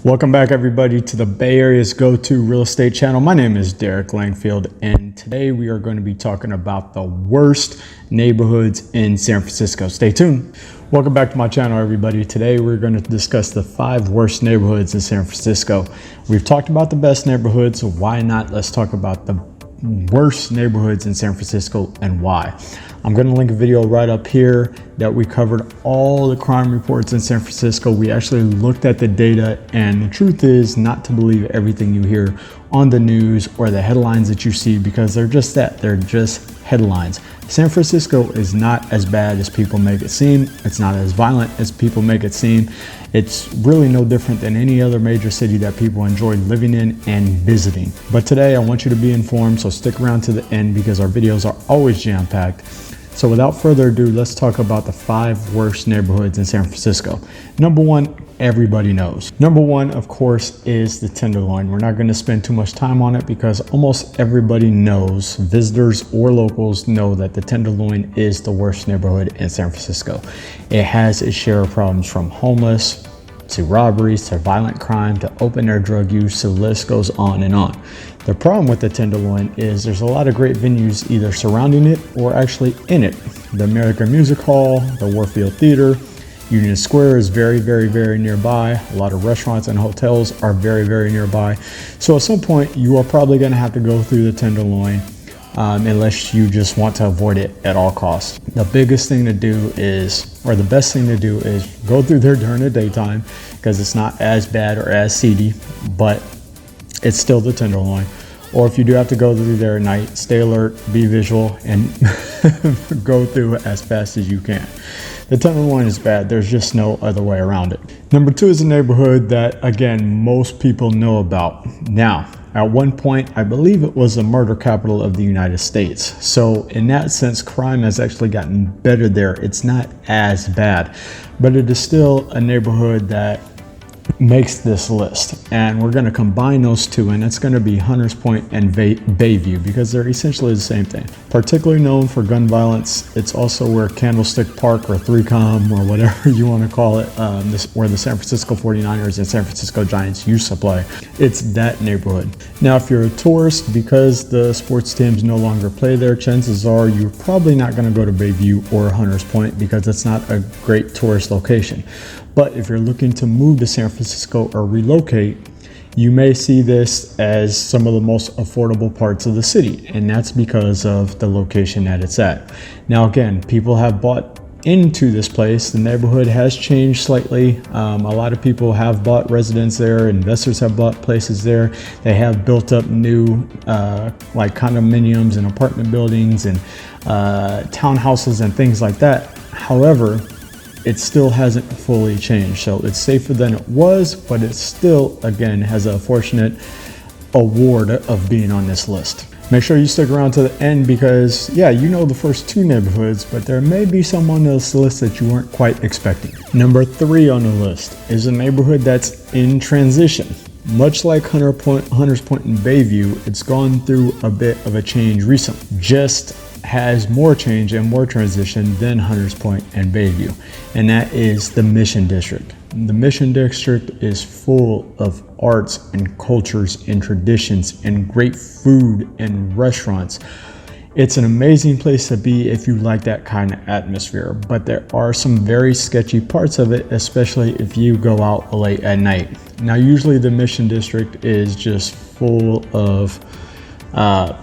Welcome back, everybody, to the Bay Area's go-to real estate channel. My name is Derek Langfield, and today we are going to be talking about the worst neighborhoods in San Francisco. Stay tuned. Welcome back to my channel, everybody. Today we're going to discuss the 5 worst neighborhoods in San Francisco. We've talked about the best neighborhoods, so why not? Let's talk about the worst neighborhoods in San Francisco and why. I'm going to link a video right up here that we covered all the crime reports in San Francisco. We actually looked at the data, and the truth is not to believe everything you hear on the news or the headlines that you see, because they're just that. They're just headlines. San Francisco is not as bad as people make it seem. It's not as violent as people make it seem. It's really no different than any other major city that people enjoy living in and visiting. But today I want you to be informed, so stick around to the end because our videos are always jam-packed. So without further ado, let's talk about the 5 worst neighborhoods in San Francisco. Number 1, everybody knows. Number 1, of course, is the Tenderloin. We're not going to spend too much time on it because almost everybody knows, visitors or locals know, that the Tenderloin is the worst neighborhood in San Francisco. It has its share of problems, from homeless to robberies to violent crime to open air drug use. The list goes on and on. The problem with the Tenderloin is there's a lot of great venues either surrounding it or actually in it. The American Music Hall, the Warfield Theater, Union Square is very, very, very nearby. A lot of restaurants and hotels are very, very nearby. So at some point, you are probably going to have to go through the Tenderloin unless you just want to avoid it at all costs. The biggest thing to do is, or the best thing to do, is go through there during the daytime, because it's not as bad or as seedy, but it's still the Tenderloin. Or if you do have to go through there at night, stay alert, be visual, and go through it as fast as you can. The Tenderloin is bad. There's just no other way around it. Number 2 is a neighborhood that, again, most people know about. Now, at one point, I believe it was the murder capital of the United States. So in that sense, crime has actually gotten better there. It's not as bad, but it is still a neighborhood that makes this list, and we're going to combine those two, and it's going to be Hunters Point and Bayview, because they're essentially the same thing. Particularly known for gun violence, it's also where Candlestick Park or 3Com or whatever you want to call it, where the San Francisco 49ers and San Francisco Giants used to play. It's that neighborhood. Now, if you're a tourist, because the sports teams no longer play there, chances are you're probably not going to go to Bayview or Hunters Point, because it's not a great tourist location. But if you're looking to move to San Francisco or relocate, you may see this as some of the most affordable parts of the city, and that's because of the location that it's at. Now, again, people have bought into this place. The neighborhood has changed slightly. A lot of people have bought residence there. Investors have bought places there. They have built up new like condominiums and apartment buildings and townhouses and things like that. However, it still hasn't fully changed. So it's safer than it was, but it still, again, has a fortunate award of being on this list. Make sure you stick around to the end, because yeah, you know the first 2 neighborhoods, but there may be some on this list that you weren't quite expecting. Number 3 on the list is a neighborhood that's in transition. Much like Hunters Point and Bayview, it's gone through a bit of a change recently. Just has more change and more transition than Hunters Point and Bayview, and that is the Mission District. The Mission District is full of arts and cultures and traditions and great food and restaurants. It's an amazing place to be if you like that kind of atmosphere, but there are some very sketchy parts of it, especially if you go out late at night. Now, usually the Mission District is just full of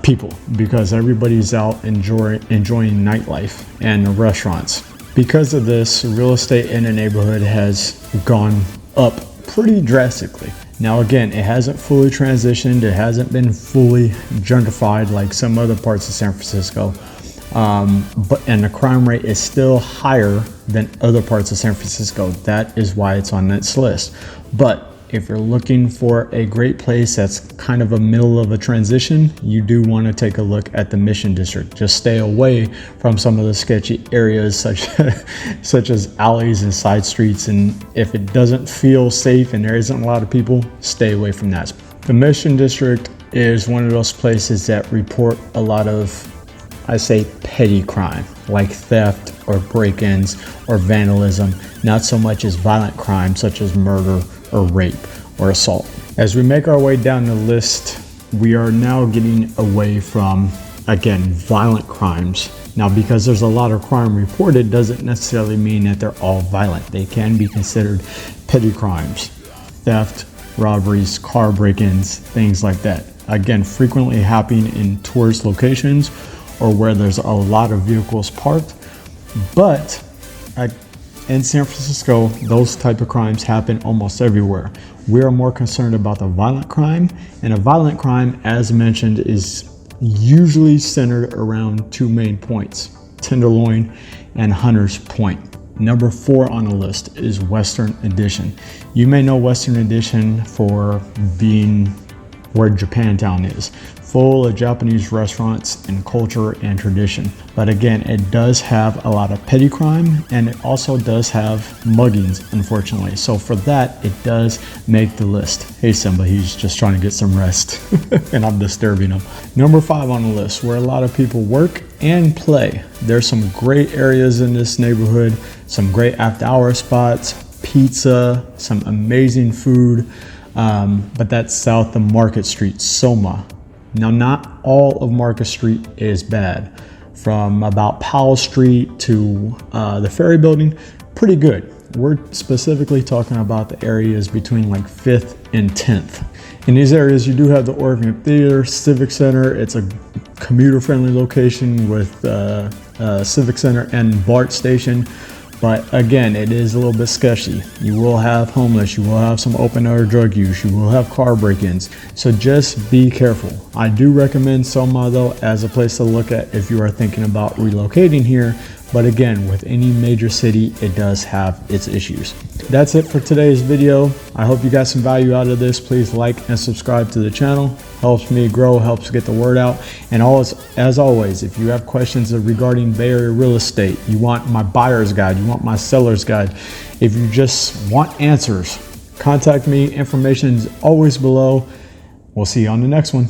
people, because everybody's out enjoying nightlife and the restaurants. Because of this, real estate in the neighborhood has gone up pretty drastically. Now, again, it hasn't fully transitioned. It hasn't been fully gentrified like some other parts of San Francisco. And the crime rate is still higher than other parts of San Francisco. That is why it's on this list. But if you're looking for a great place that's kind of a middle of a transition, you do want to take a look at the Mission District. Just stay away from some of the sketchy areas such as alleys and side streets, and if it doesn't feel safe and there isn't a lot of people, stay away from that. The Mission District is one of those places that report a lot of, I say, petty crime, like theft or break-ins or vandalism, not so much as violent crime such as murder or rape or assault. As we make our way down the list, we are now getting away from, again, violent crimes. Now, because there's a lot of crime reported doesn't necessarily mean that they're all violent. They can be considered petty crimes, theft, robberies, car break-ins, things like that. Again, frequently happening in tourist locations or where there's a lot of vehicles parked. But in San Francisco, those type of crimes happen almost everywhere. We are more concerned about the violent crime, and a violent crime, as mentioned, is usually centered around two main points: Tenderloin and Hunter's Point. Number 4 on the list is Western Addition. You may know Western Addition for being where Japantown is, full of Japanese restaurants and culture and tradition. But again, it does have a lot of petty crime, and it also does have muggings, unfortunately. So for that, it does make the list. Hey Simba, he's just trying to get some rest and I'm disturbing him. Number 5 on the list, where a lot of people work and play. There's some great areas in this neighborhood, some great after hour spots, pizza, some amazing food. But that's south of Market Street, Soma. Now, not all of Market Street is bad. From about Powell Street to the Ferry Building, pretty good. We're specifically talking about the areas between like 5th and 10th. In these areas, you do have the Oregon Theater, Civic Center. It's a commuter-friendly location with Civic Center and BART station. But again, it is a little bit sketchy. You will have homeless, you will have some open air drug use, you will have car break-ins. So just be careful. I do recommend Soma though as a place to look at if you are thinking about relocating here. But again, with any major city, it does have its issues. That's it for today's video. I hope you got some value out of this. Please like and subscribe to the channel. Helps me grow, helps get the word out. And as always, if you have questions regarding Bay Area real estate, you want my buyer's guide, you want my seller's guide, if you just want answers, contact me. Information is always below. We'll see you on the next one.